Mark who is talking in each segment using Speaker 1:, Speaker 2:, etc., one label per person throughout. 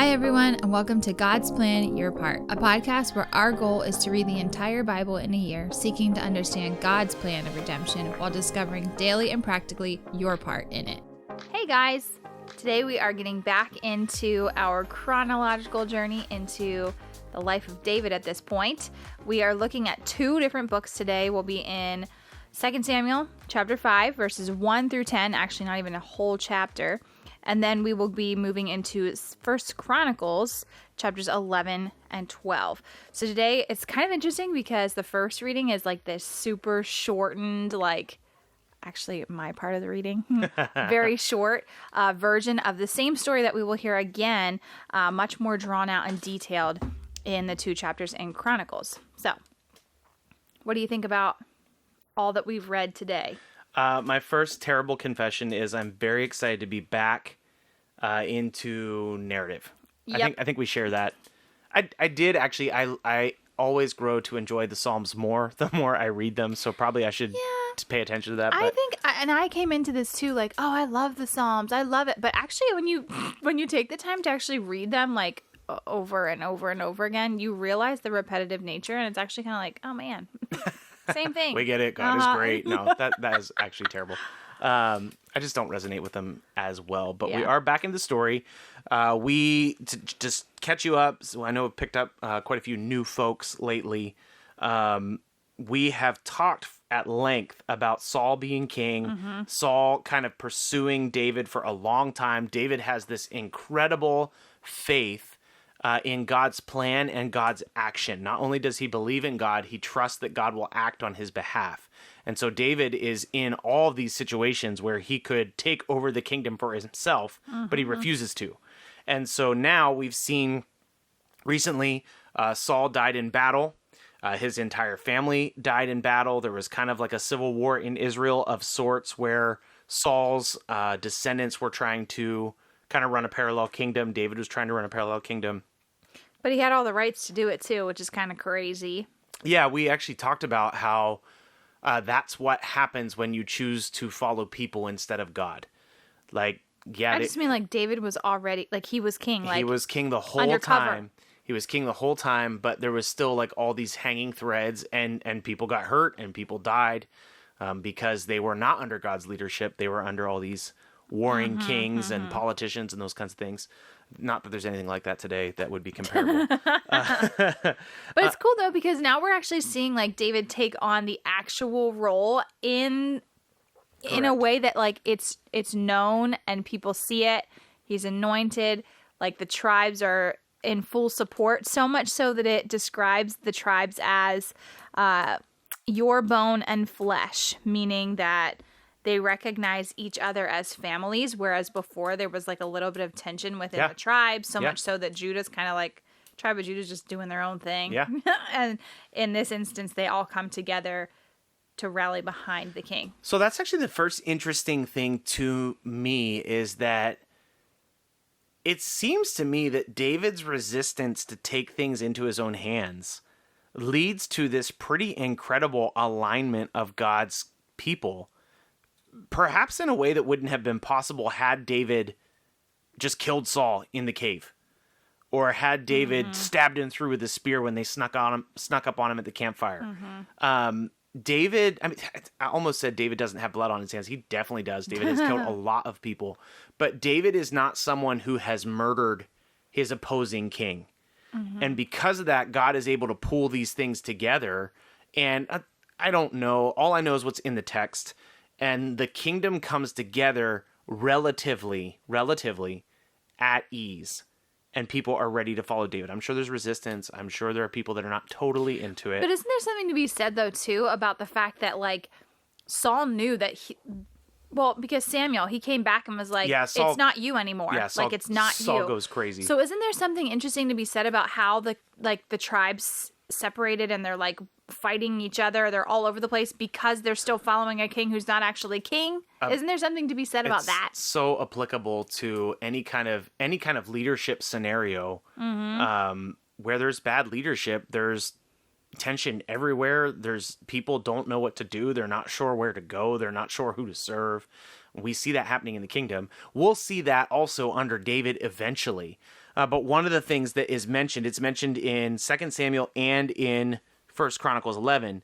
Speaker 1: Hi, everyone, and welcome to God's Plan, Your Part, a podcast where our goal is to read the entire Bible in a year, seeking to understand God's plan of redemption while discovering daily and practically your part in it. Hey, guys. Today we are getting back into our chronological journey into the life of David at this point. We are looking at two different books today. We'll be in 2 Samuel chapter 5, verses 1 through 10, actually not even a whole chapter. And then we will be moving into 1 Chronicles, chapters 11 and 12. So today, it's kind of interesting because the first reading is like this super shortened, actually my part of the reading, very short version of the same story that we will hear again, much more drawn out and detailed in the two chapters in Chronicles. So, what do you think about all that we've read today?
Speaker 2: My first terrible confession is I'm very excited to be back into narrative.
Speaker 1: Yep.
Speaker 2: I think we share that. I did actually. I always grow to enjoy the Psalms more the more I read them. So probably I should pay attention to that.
Speaker 1: I think, and I came into this too, like, oh, I love the Psalms, I love it. But actually, when you take the time to actually read them, like over and over and over again, you realize the repetitive nature, and it's actually kind of like, oh man. Same thing.
Speaker 2: We get it. God is great. No, that is actually terrible. I just don't resonate with them as well. But we are back in the story. To just catch you up, so I know I've picked up quite a few new folks lately. We have talked at length about Saul being king, Saul kind of pursuing David for a long time. David has this incredible faith in God's plan and God's action. Not only does he believe in God, he trusts that God will act on his behalf. And so David is in all of these situations where he could take over the kingdom for himself, but he refuses to. And so now we've seen recently Saul died in battle. His entire family died in battle. There was kind of like a civil war in Israel of sorts where Saul's descendants were trying to kind of run a parallel kingdom. David was trying to run a parallel kingdom.
Speaker 1: But he had all the rights to do it too, which is kind of crazy.
Speaker 2: Yeah, we actually talked about how that's what happens when you choose to follow people instead of God. I just mean like David was already, like he was king. Like, he was king the whole
Speaker 1: undercover.
Speaker 2: time. He was king the whole time, but there was still like all these hanging threads, and people got hurt and people died because they were not under God's leadership. They were under all these warring kings and politicians and those kinds of things. Not that there's anything like that today that would be comparable.
Speaker 1: But it's cool though, because now we're actually seeing like David take on the actual role in a way that like it's known and people see it. He's anointed. Like the tribes are in full support, so much so that it describes the tribes as your bone and flesh, meaning that they recognize each other as families, whereas before there was like a little bit of tension within the tribe, so much so that Judah's kind of like, tribe of Judah's just doing their own thing. Yeah. And in this instance, they all come together to rally behind the king.
Speaker 2: So that's actually the first interesting thing to me, is that it seems to me that David's resistance to take things into his own hands leads to this pretty incredible alignment of God's people. Perhaps in a way that wouldn't have been possible had David just killed Saul in the cave, or had David stabbed him through with a spear when they snuck up on him at the campfire. David, I almost said David doesn't have blood on his hands. He definitely does. David has killed a lot of people, but David is not someone who has murdered his opposing king. And because of that, God is able to pull these things together. And I don't know. All I know is what's in the text. And the kingdom comes together relatively at ease, and people are ready to follow David. I'm sure there's resistance. I'm sure there are people that are not totally into it.
Speaker 1: But isn't there something to be said, though, too, about the fact that, like, Saul knew that because Samuel, he came back and was like, Saul, it's not you anymore. Yeah, Saul, like, it's not
Speaker 2: Saul
Speaker 1: you.
Speaker 2: Saul goes crazy.
Speaker 1: So isn't there something interesting to be said about how the tribes separated and they're, like, fighting each other? They're all over the place because they're still following a king who's not actually king. Isn't there something to be said about that?
Speaker 2: So applicable to any kind of leadership scenario. Where there's bad leadership, there's tension everywhere. There's people don't know what to do. They're not sure where to go. They're not sure who to serve. We see that happening in the kingdom. We'll see that also under David eventually. But one of the things that is mentioned, it's mentioned in 2 Samuel and in 1 Chronicles 11,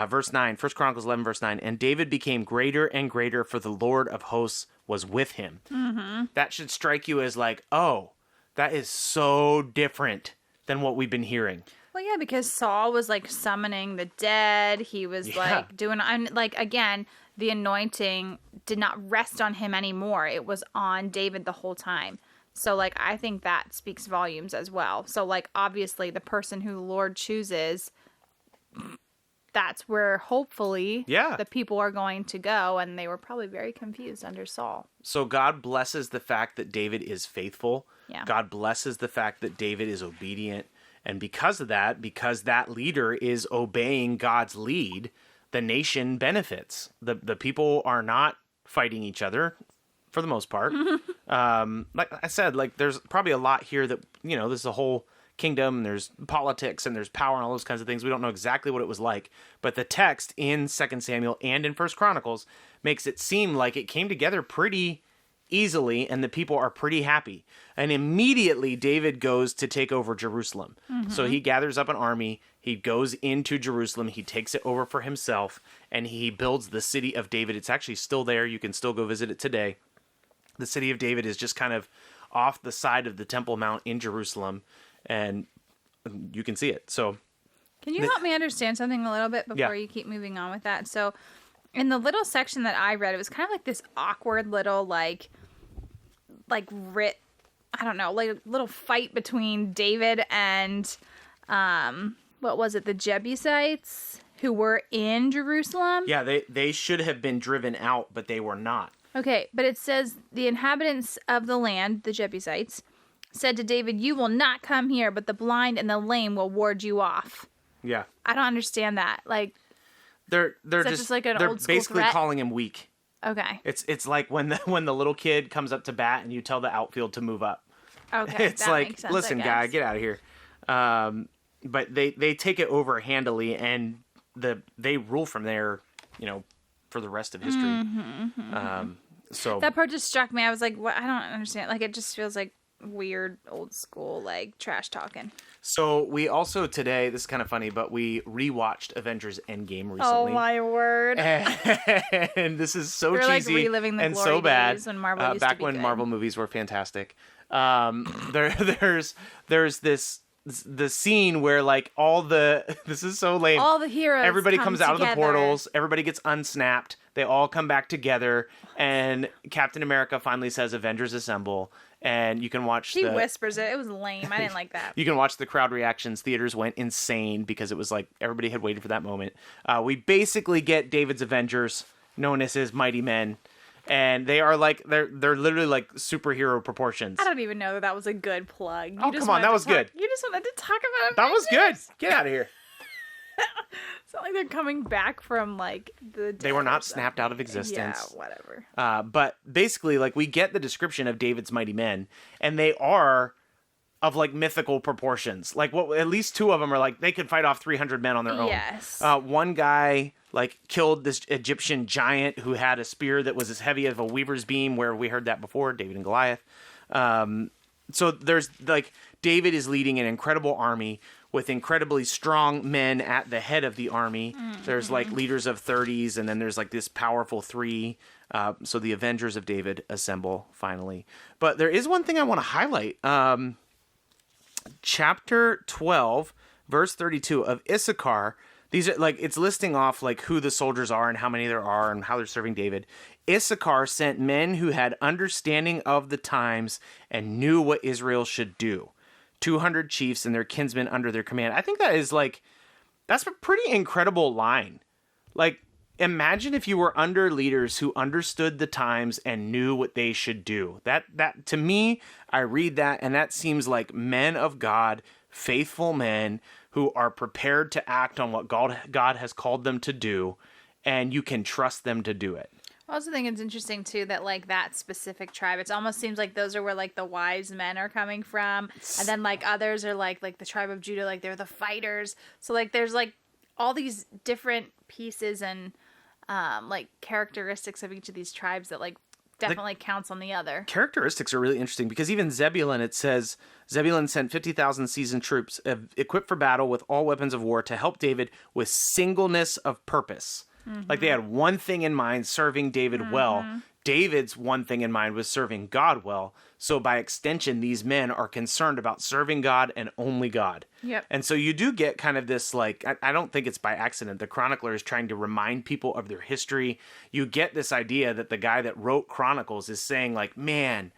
Speaker 2: verse 9. 1 Chronicles 11, verse 9. And David became greater and greater, for the Lord of hosts was with him. Mm-hmm. That should strike you as like, oh, that is so different than what we've been hearing.
Speaker 1: Well, yeah, because Saul was like summoning the dead. He was like doing, like, again, the anointing did not rest on him anymore. It was on David the whole time. So, like, I think that speaks volumes as well. So, like, obviously, the person who the Lord chooses, that's where hopefully the people are going to go. And they were probably very confused under Saul.
Speaker 2: So, God blesses the fact that David is faithful.
Speaker 1: Yeah.
Speaker 2: God blesses the fact that David is obedient. And because of that, because that leader is obeying God's lead, the nation benefits. The people are not fighting each other for the most part. Like I said, like there's probably a lot here that, you know, this is a whole kingdom, and there's politics and there's power and all those kinds of things. We don't know exactly what it was like, but the text in 2 Samuel and in 1 Chronicles makes it seem like it came together pretty easily, and the people are pretty happy. And immediately David goes to take over Jerusalem. Mm-hmm. So he gathers up an army, he goes into Jerusalem, he takes it over for himself, and he builds the city of David. It's actually still there. You can still go visit it today. The city of David is just kind of off the side of the Temple Mount in Jerusalem, and you can see it. So
Speaker 1: can you help me understand something a little bit before you keep moving on with that? So in the little section that I read, it was kind of like this awkward little like I don't know, like a little fight between David and what was it, the Jebusites who were in Jerusalem?
Speaker 2: Yeah, they should have been driven out, but they were not.
Speaker 1: Okay, but it says the inhabitants of the land, the Jebusites, said to David, "You will not come here, but the blind and the lame will ward you off."
Speaker 2: Yeah.
Speaker 1: I don't understand that. Like
Speaker 2: they're just like
Speaker 1: an
Speaker 2: they're
Speaker 1: old school
Speaker 2: basically
Speaker 1: threat?
Speaker 2: calling him weak.
Speaker 1: Okay.
Speaker 2: It's like when the little kid comes up to bat and you tell the outfield to move up.
Speaker 1: Okay.
Speaker 2: It's
Speaker 1: that
Speaker 2: like,
Speaker 1: makes sense,
Speaker 2: listen, guy, get out of here. But they take it over handily, and they rule from there, you know, for the rest of history. Mm-hmm. So
Speaker 1: that part just struck me. I was like, what? I don't understand. Like, it just feels like weird old school, like, trash talking.
Speaker 2: So we also today, this is kind of funny, but we rewatched Avengers Endgame recently.
Speaker 1: Oh my word!
Speaker 2: And this is so
Speaker 1: We're
Speaker 2: cheesy
Speaker 1: like reliving the
Speaker 2: and
Speaker 1: glory
Speaker 2: so bad.
Speaker 1: days when Marvel used
Speaker 2: back
Speaker 1: to be
Speaker 2: when
Speaker 1: good.
Speaker 2: Marvel movies were fantastic. There's the scene where like this is so lame.
Speaker 1: All the heroes.
Speaker 2: Everybody comes out
Speaker 1: together.
Speaker 2: of the portals. Everybody gets unsnapped. They all come back together, and Captain America finally says, "Avengers assemble." And you can watch.
Speaker 1: She whispers it. It was lame. I didn't like that.
Speaker 2: You can watch the crowd reactions. Theaters went insane because it was like everybody had waited for that moment. We basically get David's Avengers, known as his Mighty Men, and they are like they're literally like superhero proportions.
Speaker 1: I don't even know that was a good plug.
Speaker 2: Oh, come on, that was good.
Speaker 1: You just wanted to talk about it.
Speaker 2: That was good. Get out of here.
Speaker 1: It's not like they're coming back from like the dead.
Speaker 2: They were not snapped out of existence.
Speaker 1: Yeah, whatever.
Speaker 2: But basically, like we get the description of David's mighty men, and they are of like mythical proportions. Like at least two of them are like they could fight off 300 men on their own.
Speaker 1: Yes.
Speaker 2: One guy like killed this Egyptian giant who had a spear that was as heavy as a weaver's beam. Where we heard that before, David and Goliath. So there's like David is leading an incredible army with incredibly strong men at the head of the army. Mm-hmm. There's like leaders of 30s, and then there's like this powerful 3. So the Avengers of David assemble finally. But there is one thing I want to highlight. Chapter 12, verse 32 of Issachar. These are like, it's listing off like who the soldiers are and how many there are and how they're serving David. Issachar sent men who had understanding of the times and knew what Israel should do. 200 chiefs and their kinsmen under their command. I think that is like, that's a pretty incredible line. Like, imagine if you were under leaders who understood the times and knew what they should do. That to me, I read that and that seems like men of God, faithful men who are prepared to act on what God has called them to do, and you can trust them to do it.
Speaker 1: I also think it's interesting, too, that, like, that specific tribe, it almost seems like those are where, like, the wise men are coming from. And then, like, others are, like the tribe of Judah, like, they're the fighters. So, like, there's, like, all these different pieces and, like, characteristics of each of these tribes that, like, definitely counts on the other.
Speaker 2: Characteristics are really interesting because even Zebulun, it says, Zebulun sent 50,000 seasoned troops equipped for battle with all weapons of war to help David with singleness of purpose. Like they had one thing in mind, serving David well. David's one thing in mind was serving God well. So by extension, these men are concerned about serving God and only God.
Speaker 1: Yep.
Speaker 2: And so you do get kind of this, like, I don't think it's by accident. The chronicler is trying to remind people of their history. You get this idea that the guy that wrote Chronicles is saying, like, man,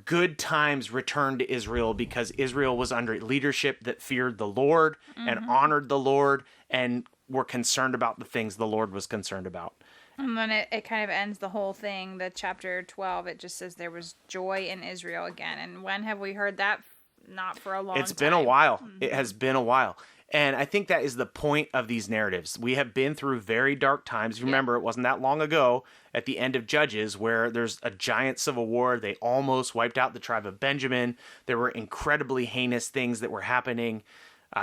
Speaker 2: good times returned to Israel because Israel was under leadership that feared the Lord and honored the Lord and were concerned about the things the Lord was concerned about.
Speaker 1: And then it kind of ends the whole thing, the chapter 12, it just says there was joy in Israel again. And when have we heard that? Not for a long time.
Speaker 2: It's been a while. It has been a while. And I think that is the point of these narratives. We have been through very dark times. You remember, it wasn't that long ago at the end of Judges where there's a giant civil war. They almost wiped out the tribe of Benjamin. There were incredibly heinous things that were happening.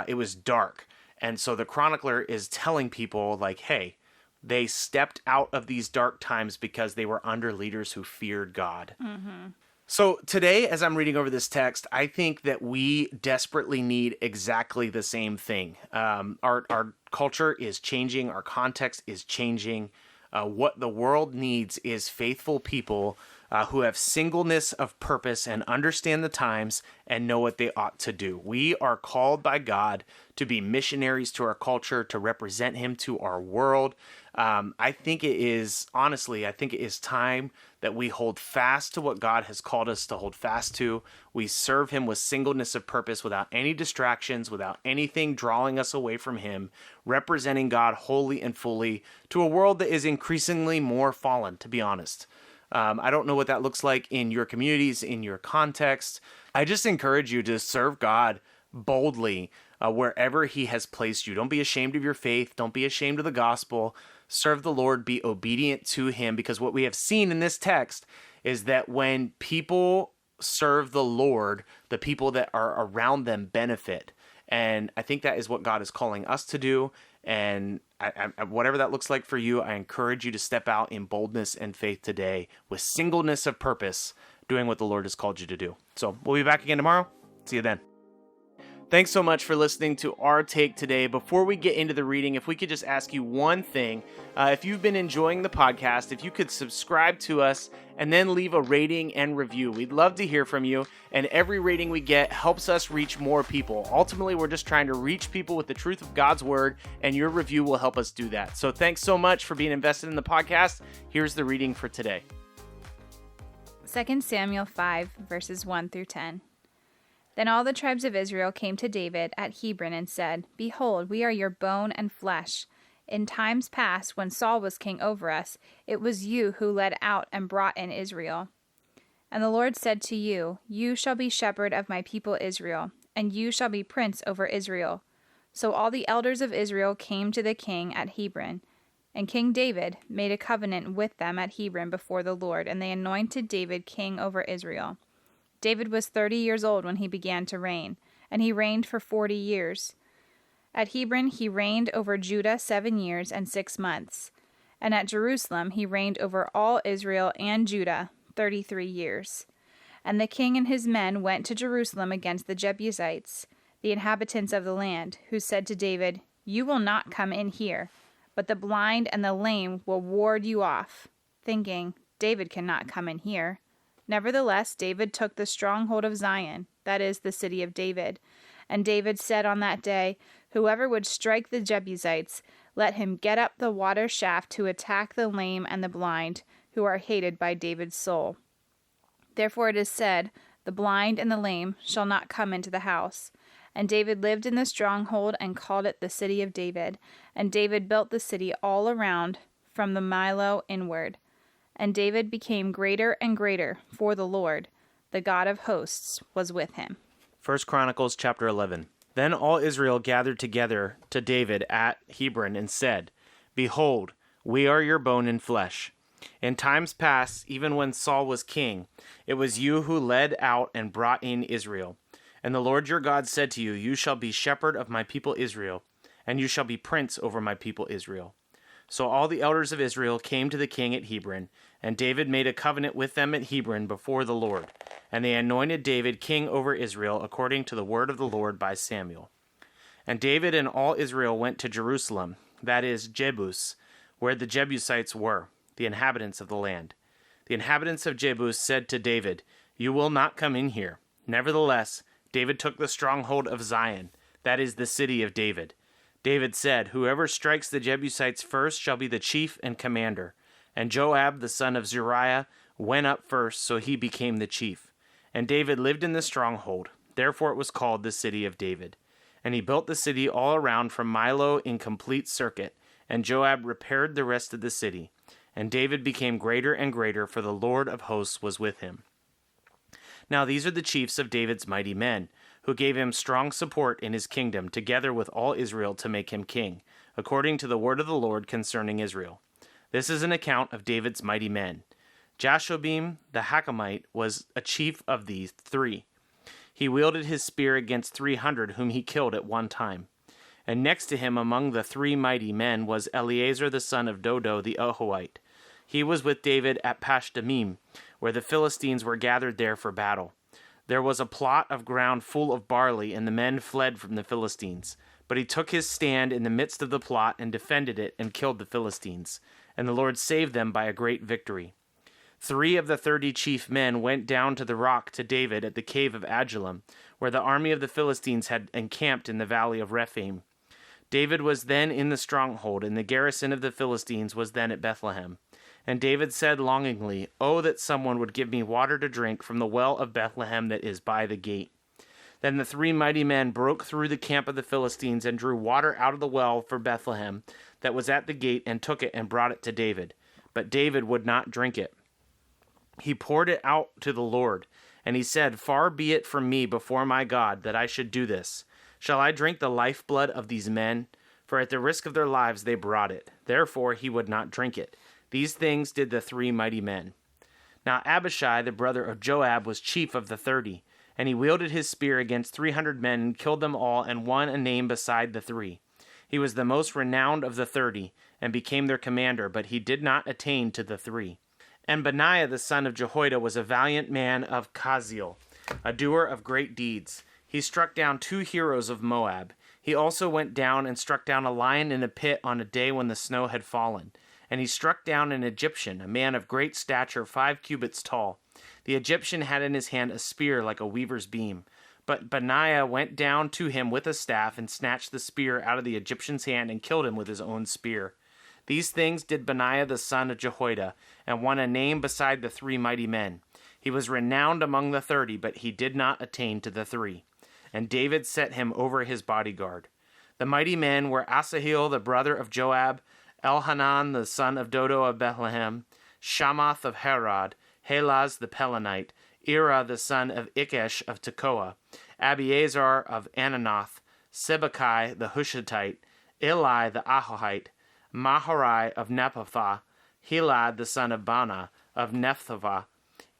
Speaker 2: It was dark. And so the chronicler is telling people, like, hey, they stepped out of these dark times because they were under leaders who feared God. So today, as I'm reading over this text, I think that we desperately need exactly the same thing. Our culture is changing. Our context is changing. What the world needs is faithful people who have singleness of purpose and understand the times and know what they ought to do. We are called by God to be missionaries to our culture, to represent him to our world. I think it is time that we hold fast to what God has called us to hold fast to. We serve him with singleness of purpose without any distractions, without anything drawing us away from him, representing God wholly and fully to a world that is increasingly more fallen, to be honest. I don't know what that looks like in your communities, in your context. I just encourage you to serve God boldly wherever he has placed you. Don't be ashamed of your faith. Don't be ashamed of the gospel. Serve the Lord, be obedient to him, because what we have seen in this text is that when people serve the Lord, the people that are around them benefit. And I think that is what God is calling us to do. And whatever that looks like for you, I encourage you to step out in boldness and faith today with singleness of purpose, doing what the Lord has called you to do. So we'll be back again tomorrow. See you then. Thanks so much for listening to our take today. Before we get into the reading, if we could just ask you one thing. If you've been enjoying the podcast, if you could subscribe to us and then leave a rating and review. We'd love to hear from you, and every rating we get helps us reach more people. Ultimately, we're just trying to reach people with the truth of God's word, and your review will help us do that. So thanks so much for being invested in the podcast. Here's the reading for today.
Speaker 1: 2 Samuel 5, verses 1 through 10. Then all the tribes of Israel came to David at Hebron and said, Behold, we are your bone and flesh. In times past, when Saul was king over us, it was you who led out and brought in Israel. And the Lord said to you, You shall be shepherd of my people Israel, and you shall be prince over Israel. So all the elders of Israel came to the king at Hebron. And King David made a covenant with them at Hebron before the Lord, and they anointed David king over Israel. David was 30 years old when he began to reign, and he reigned for 40 years. At Hebron he reigned over Judah 7 years and 6 months, and at Jerusalem he reigned over all Israel and Judah 33 years. And the king and his men went to Jerusalem against the Jebusites, the inhabitants of the land, who said to David, You will not come in here, but the blind and the lame will ward you off, thinking, David cannot come in here. Nevertheless, David took the stronghold of Zion, that is, the city of David. And David said on that day, Whoever would strike the Jebusites, let him get up the water shaft to attack the lame and the blind, who are hated by David's soul. Therefore it is said, The blind and the lame shall not come into the house. And David lived in the stronghold and called it the city of David. And David built the city all around, from the Millo inward. And David became greater and greater, for the Lord, the God of hosts, was with him.
Speaker 2: 1 Chronicles chapter 11. Then all Israel gathered together to David at Hebron and said, Behold, we are your bone and flesh. In times past, even when Saul was king, it was you who led out and brought in Israel. And the Lord your God said to you, You shall be shepherd of my people Israel, and you shall be prince over my people Israel. So all the elders of Israel came to the king at Hebron, And David made a covenant with them at Hebron before the Lord. And they anointed David king over Israel according to the word of the Lord by Samuel. And David and all Israel went to Jerusalem, that is, Jebus, where the Jebusites were, the inhabitants of the land. The inhabitants of Jebus said to David, "You will not come in here." Nevertheless, David took the stronghold of Zion, that is, the city of David. David said, "Whoever strikes the Jebusites first shall be the chief and commander." And Joab, the son of Zeruiah, went up first, so he became the chief. And David lived in the stronghold. Therefore it was called the city of David. And he built the city all around from Milo in complete circuit. And Joab repaired the rest of the city. And David became greater and greater, for the Lord of hosts was with him. Now these are the chiefs of David's mighty men, who gave him strong support in his kingdom, together with all Israel to make him king, according to the word of the Lord concerning Israel. This is an account of David's mighty men. Jashobim the Hakamite was a chief of these three. He wielded his spear against 300 whom he killed at one time. And next to him among the three mighty men was Eleazar the son of Dodo the Ahohite. He was with David at Pashdamim, where the Philistines were gathered there for battle. There was a plot of ground full of barley, and the men fled from the Philistines. But he took his stand in the midst of the plot and defended it and killed the Philistines. And the Lord saved them by a great victory. 3 of the 30 chief men went down to the rock to David at the cave of Adullam, where the army of the Philistines had encamped in the valley of Rephaim. David was then in the stronghold, and the garrison of the Philistines was then at Bethlehem. And David said longingly, "Oh, that someone would give me water to drink from the well of Bethlehem that is by the gate." Then the 3 mighty men broke through the camp of the Philistines and drew water out of the well for Bethlehem that was at the gate, and took it and brought it to David. But David would not drink it. He poured it out to the Lord, and he said, "Far be it from me before my God that I should do this. Shall I drink the lifeblood of these men? For at the risk of their lives they brought it." Therefore he would not drink it. These things did the 3 mighty men. Now Abishai, the brother of Joab, was chief of the 30, and he wielded his spear against 300 men and killed them all, and won a name beside the 3. He was the most renowned of the 30, and became their commander, but he did not attain to the 3. And Benaiah the son of Jehoiada was a valiant man of Kaziel, a doer of great deeds. He struck down 2 heroes of Moab. He also went down and struck down a lion in a pit on a day when the snow had fallen. And he struck down an Egyptian, a man of great stature, 5 cubits tall. The Egyptian had in his hand a spear like a weaver's beam. But Benaiah went down to him with a staff and snatched the spear out of the Egyptian's hand and killed him with his own spear. These things did Benaiah the son of Jehoiada, and won a name beside the 3 mighty men. He was renowned among the 30, but he did not attain to the 3. And David set him over his bodyguard. The mighty men were Asahel the brother of Joab, Elhanan the son of Dodo of Bethlehem, Shamath of Herod, Helaz the Pelonite, Ira the son of Ikesh of Tekoa, Abiezer of Ananoth, Sibbecai the Hushathite, Eli the Ahohite, Maharai of Nephathah, Helad the son of Bana of Nephthavah,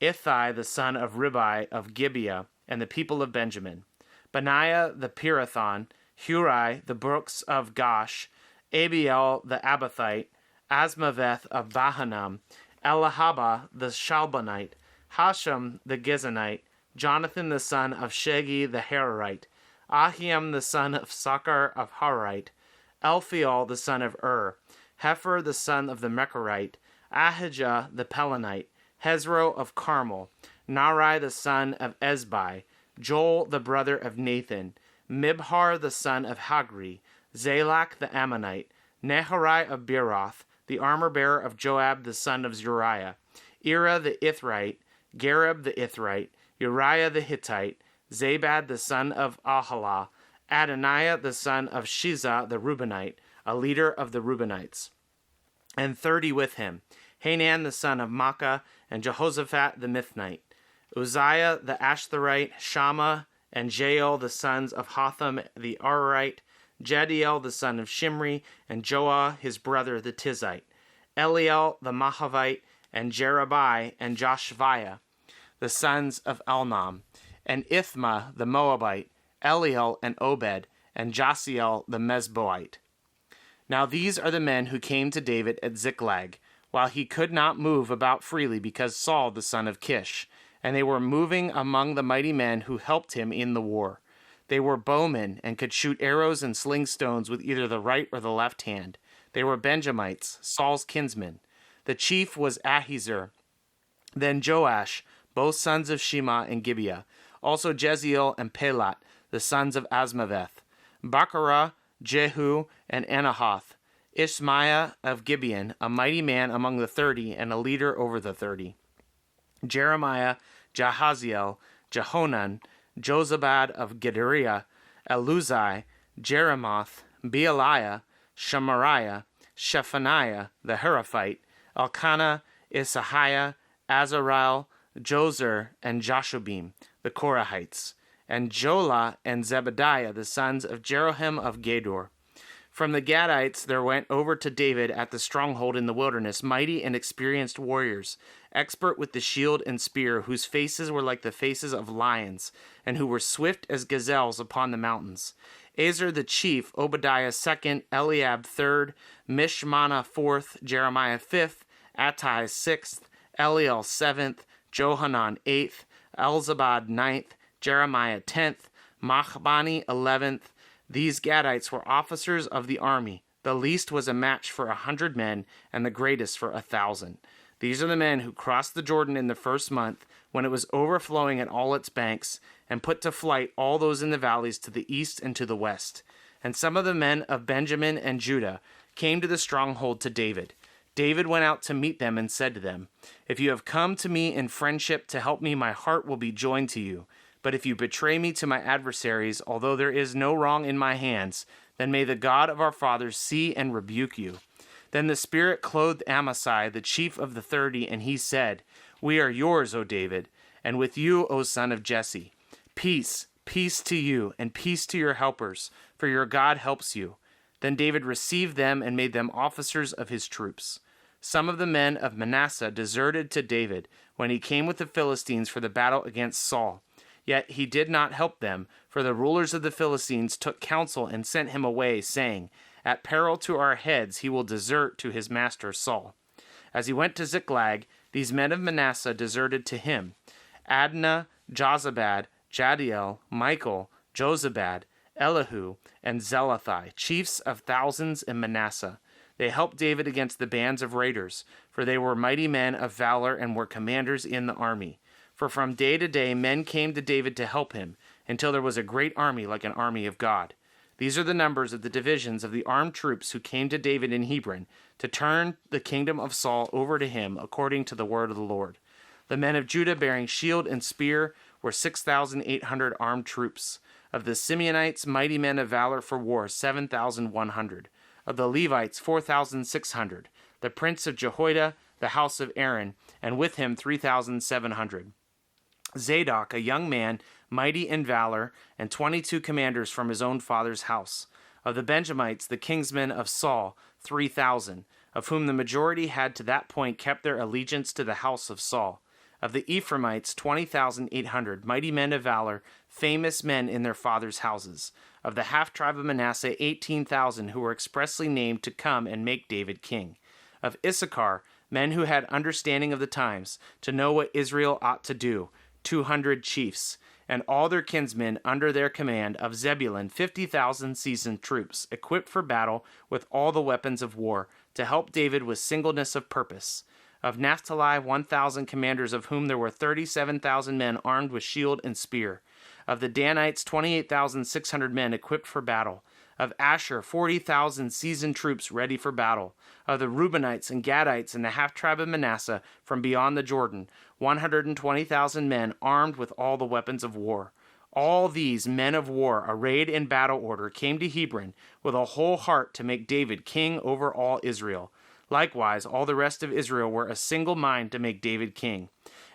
Speaker 2: Ithai the son of Ribai of Gibeah, and the people of Benjamin, Benaiah the Pirathon, Hurai the brooks of Gosh, Abiel the Abathite, Asmaveth of Bahanam, Elihabah the Shalbonite, Hashem the Gizonite, Jonathan the son of Shegi the Hararite, Ahiam the son of Sakar of Harite, Elphiel the son of Hefer the son of the Mechorite, Ahijah the Pelonite, Hezro of Carmel, Nari the son of Ezbai, Joel the brother of Nathan, Mibhar the son of Hagri, Zalak the Ammonite, Neharai of Beeroth, the armor-bearer of Joab the son of Zeruiah, Ira the Ithrite, Gareb the Ithrite, Uriah the Hittite, Zabad the son of Ahalah, Adoniah the son of Shiza the Reubenite, a leader of the Reubenites, and 30 with him, Hanan the son of Makkah, and Jehoshaphat the Mithnite, Uzziah the Ashtarite, Shammah, and Jael the sons of Hotham the Ararite, Jediel the son of Shimri, and Joah his brother the Tizite, Eliel the Mahavite, and Jerubai and Joshviah, the sons of Elnam, and Ithma the Moabite, Eliel and Obed, and Jasiel the Mesboite. Now these are the men who came to David at Ziklag, while he could not move about freely because Saul the son of Kish. And they were moving among the mighty men who helped him in the war. They were bowmen and could shoot arrows and sling stones with either the right or the left hand. They were Benjamites, Saul's kinsmen. The chief was Ahiezer, then Joash, both sons of Shema and Gibeah, also Jeziel and Pelat, the sons of Asmaveth, Bacharah, Jehu, and Anahath, Ishmaiah of Gibeon, a mighty man among the 30 and a leader over the 30, Jeremiah, Jahaziel, Jehonan, Jozabad of Gedaliah, Eluzai, Jeremoth, Bealiah, Shemariah, Shephaniah the Heraphite, Elkanah, Isahiah, Azarel, Jozer, and Jashubim, the Korahites, and Jola and Zebediah, the sons of Jeroham of Gedor. From the Gadites there went over to David at the stronghold in the wilderness mighty and experienced warriors, expert with the shield and spear, whose faces were like the faces of lions, and who were swift as gazelles upon the mountains. Ezer the chief, Obadiah second, Eliab third, Mishmana fourth, Jeremiah fifth, Attai sixth, Eliel seventh, Johanan eighth, Elzabad ninth, Jeremiah 10th, Machbani 11th. These Gadites were officers of the army. The least was a match for 100 men, and the greatest for 1,000. These are the men who crossed the Jordan in the first month, when it was overflowing at all its banks, and put to flight all those in the valleys to the east and to the west. And some of the men of Benjamin and Judah came to the stronghold to David. David went out to meet them and said to them, "If you have come to me in friendship to help me, my heart will be joined to you. But if you betray me to my adversaries, although there is no wrong in my hands, then may the God of our fathers see and rebuke you." Then the Spirit clothed Amasai, the chief of the 30, and he said, "We are yours, O David, and with you, O son of Jesse. Peace, peace to you, and peace to your helpers, for your God helps you." Then David received them and made them officers of his troops. Some of the men of Manasseh deserted to David when he came with the Philistines for the battle against Saul. Yet he did not help them, for the rulers of the Philistines took counsel and sent him away, saying, "At peril to our heads he will desert to his master Saul." As he went to Ziklag, these men of Manasseh deserted to him: Adnah, Jozabad, Jadiel, Michael, Jozabad, Elihu, and Zelathai, chiefs of thousands in Manasseh. They helped David against the bands of raiders, for they were mighty men of valor and were commanders in the army. For from day to day men came to David to help him, until there was a great army like an army of God. These are the numbers of the divisions of the armed troops who came to David in Hebron, to turn the kingdom of Saul over to him, according to the word of the Lord. The men of Judah bearing shield and spear were 6,800 armed troops. Of the Simeonites, mighty men of valor for war, 7,100. Of the Levites, 4,600. The prince of Jehoiada, the house of Aaron, and with him 3,700. Zadok, a young man, mighty in valor, and 22 commanders from his own father's house. Of the Benjamites, the kinsmen of Saul, 3,000, of whom the majority had to that point kept their allegiance to the house of Saul. Of the Ephraimites, 20,800, mighty men of valor, famous men in their fathers' houses. Of the half-tribe of Manasseh, 18,000, who were expressly named to come and make David king. Of Issachar, men who had understanding of the times, to know what Israel ought to do, 200 chiefs, and all their kinsmen under their command. Of Zebulun, 50,000 seasoned troops, equipped for battle with all the weapons of war, to help David with singleness of purpose. Of Naphtali, 1,000 commanders, of whom there were 37,000 men armed with shield and spear. Of the Danites, 28,600 men equipped for battle. Of Asher, 40,000 seasoned troops ready for battle. Of the Reubenites and Gadites and the half-tribe of Manasseh from beyond the Jordan, 120,000 men armed with all the weapons of war. All these men of war, arrayed in battle order, came to Hebron with a whole heart to make David king over all Israel. Likewise, all the rest of Israel were a single mind to make David king.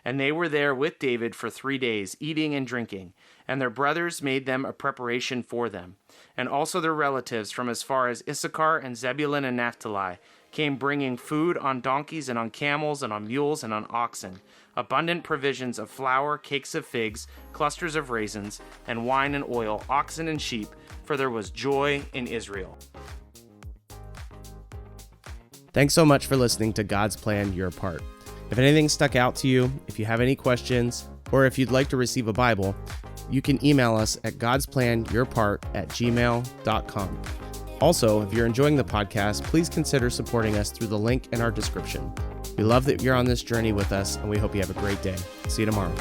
Speaker 2: And they were there with David for 3 days, eating and drinking. And their brothers made them a preparation for them. And also their relatives from as far as Issachar and Zebulun and Naphtali came bringing food on donkeys and on camels and on mules and on oxen, abundant provisions of flour, cakes of figs, clusters of raisins, and wine and oil, oxen and sheep, for there was joy in Israel.
Speaker 3: Thanks so much for listening to God's Plan, Your Part. If anything stuck out to you, if you have any questions, or if you'd like to receive a Bible, you can email us at godsplанyourpart@gmail.com. Also, if you're enjoying the podcast, please consider supporting us through the link in our description. We love that you're on this journey with us, and we hope you have a great day. See you tomorrow.